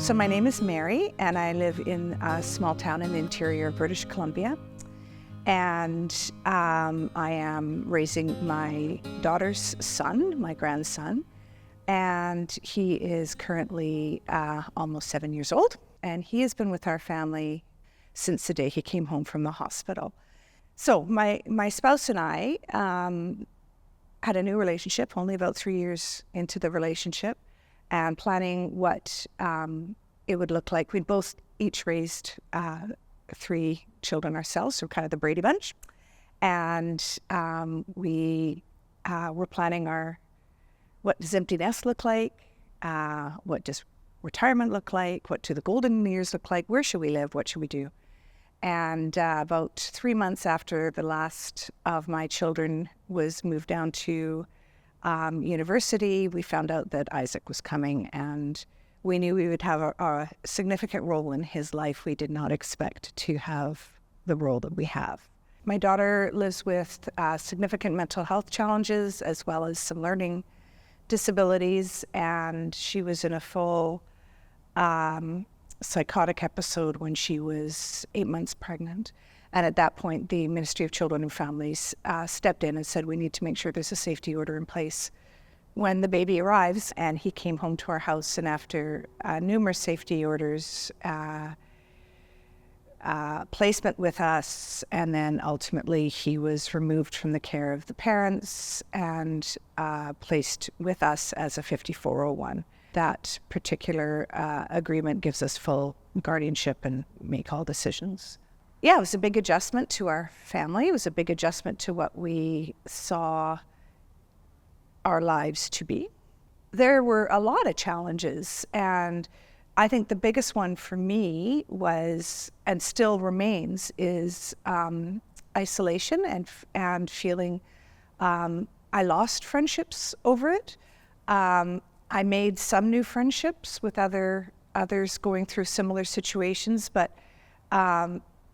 So my name is Mary, and I live in a small town in the interior of British Columbia. And I am raising my daughter's son, my grandson, and he is currently almost 7 years old. And he has been with our family since the day he came home from the hospital. So my spouse and I had a new relationship, only about 3 years into the relationship, and planning what it would look like. We'd both each raised 3 children ourselves, so kind of the Brady Bunch. And we were planning what does empty nest look like? What does retirement look like? What do the golden years look like? Where should we live? What should we do? And about 3 months after the last of my children was moved down to university, we found out that Isaac was coming, and we knew we would have a significant role in his life. We did not expect to have the role that we have. My daughter lives with significant mental health challenges as well as some learning disabilities, and she was in a full psychotic episode when she was 8 months pregnant. And at that point, the Ministry of Children and Families stepped in and said, we need to make sure there's a safety order in place when the baby arrives. And he came home to our house, and after numerous safety orders, placement with us, and then ultimately he was removed from the care of the parents and placed with us as a 5401. That particular agreement gives us full guardianship and make all decisions. Yeah, it was a big adjustment to our family. It was a big adjustment to what we saw our lives to be. There were a lot of challenges, and I think the biggest one for me was, and still remains, is isolation and feeling I lost friendships over it. I made some new friendships with others going through similar situations, but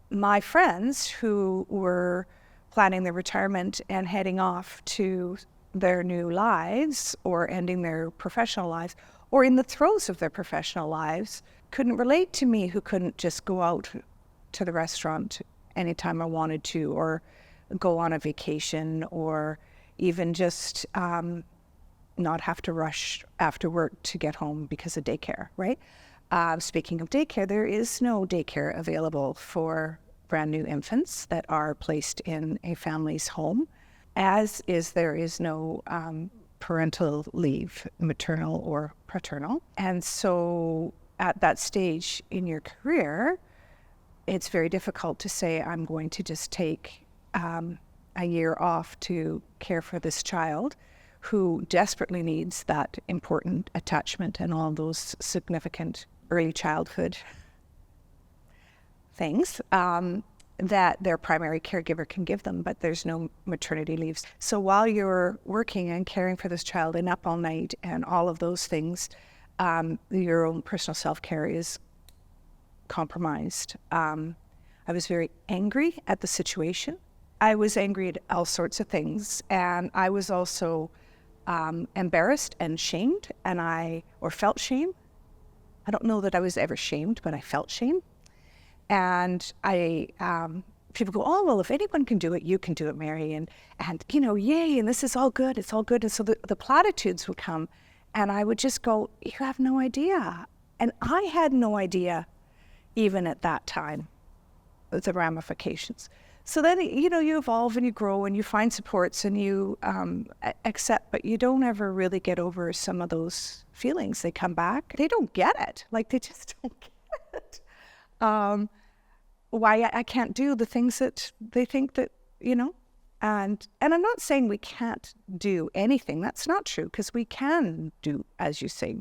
my friends who were planning their retirement and heading off to their new lives or ending their professional lives or in the throes of their professional lives couldn't relate to me, who couldn't just go out to the restaurant anytime I wanted to, or go on a vacation, or even just not have to rush after work to get home because of daycare, right? Speaking of daycare, there is no daycare available for brand new infants that are placed in a family's home, there is no parental leave, maternal or paternal. And so at that stage in your career, it's very difficult to say, I'm going to just take a year off to care for this child who desperately needs that important attachment and all those significant early childhood things that their primary caregiver can give them, but there's no maternity leaves. So while you're working and caring for this child and up all night and all of those things, your own personal self-care is compromised. I was very angry at the situation. I was angry at all sorts of things, and I was also embarrassed and shamed, or felt shame. I don't know that I was ever shamed, but I felt shame. And people go, oh, well, if anyone can do it, you can do it, Mary. And yay, and this is all good, it's all good. And so the platitudes would come, and I would just go, you have no idea. And I had no idea, even at that time, the ramifications. So then, you evolve and you grow and you find supports and you accept, but you don't ever really get over some of those feelings. They come back. They don't get it. They just don't get it. Why I can't do the things that they think that, and I'm not saying we can't do anything. That's not true, because we can do, as you say,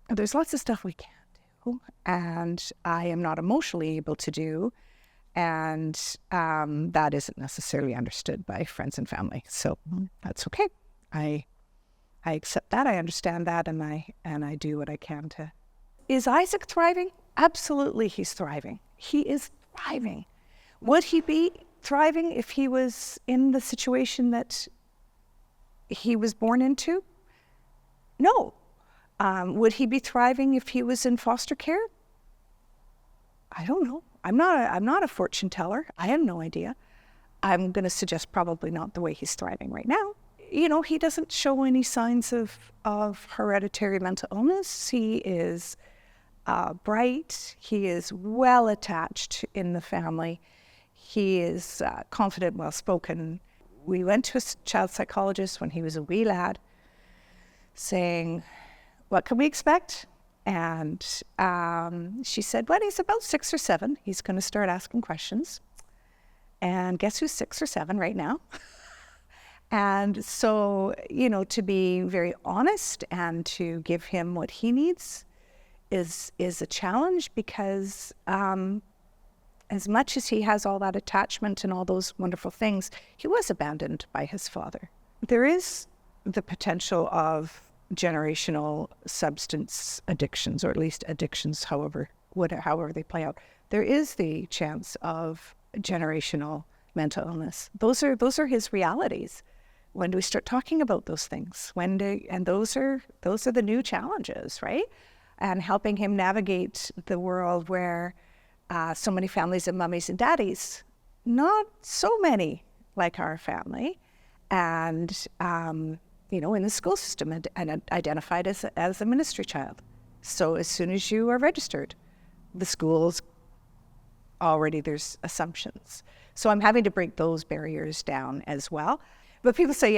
there's lots of stuff we can't do, and I am not emotionally able to do. And that isn't necessarily understood by friends and family. So that's okay. I accept that. I understand that, and I do what I can to. Is Isaac thriving? Absolutely, he's thriving. He is thriving. Would he be thriving if he was in the situation that he was born into? No. Would he be thriving if he was in foster care? I don't know. I'm not a fortune teller. I have no idea. I'm going to suggest probably not the way he's thriving right now. He doesn't show any signs of hereditary mental illness. He is bright. He is well attached in the family. He is confident, well-spoken. We went to a child psychologist when he was a wee lad, saying, what can we expect? And she said, when he's about 6 or 7, he's going to start asking questions. And guess who's 6 or 7 right now? And so, to be very honest and to give him what he needs is a challenge, because as much as he has all that attachment and all those wonderful things, he was abandoned by his father. There is the potential of generational substance addictions, or at least addictions, however they play out. There is the chance of generational mental illness. Those are his realities. When do we start talking about those things? And those are the new challenges, right? And helping him navigate the world where so many families have mummies and daddies, not so many like our family, and in the school system and identified as a ministry child. So as soon as you are registered, the schools already, there's assumptions. So I'm having to break those barriers down as well. But people say,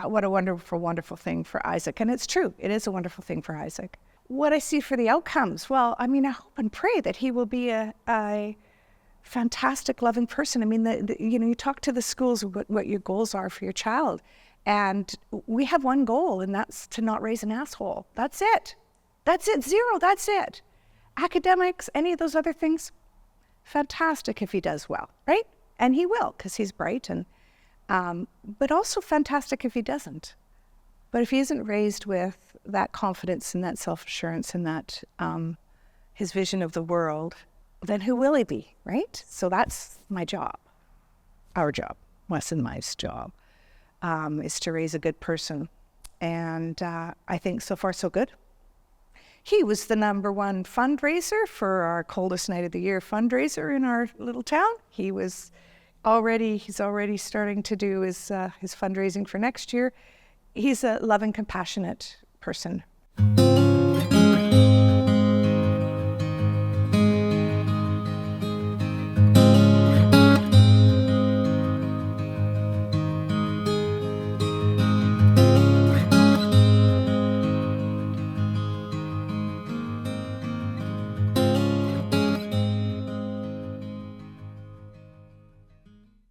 what a wonderful, wonderful thing for Isaac. And it's true. It is a wonderful thing for Isaac. What I see for the outcomes, well, I hope and pray that he will be a fantastic, loving person. You talk to the schools what your goals are for your child. And we have one goal, and that's to not raise an asshole. That's it. That's it. 0. That's it. Academics, any of those other things, fantastic if he does well, right? And he will, because he's bright, and but also fantastic if he doesn't. But if he isn't raised with that confidence and that self-assurance and that his vision of the world, then who will he be, right? So that's my job, our job, Wes and my's job, is to raise a good person. And I think so far so good. He was the number 1 fundraiser for our coldest night of the year fundraiser in our little town. He's already starting to do his fundraising for next year. He's a loving, compassionate person,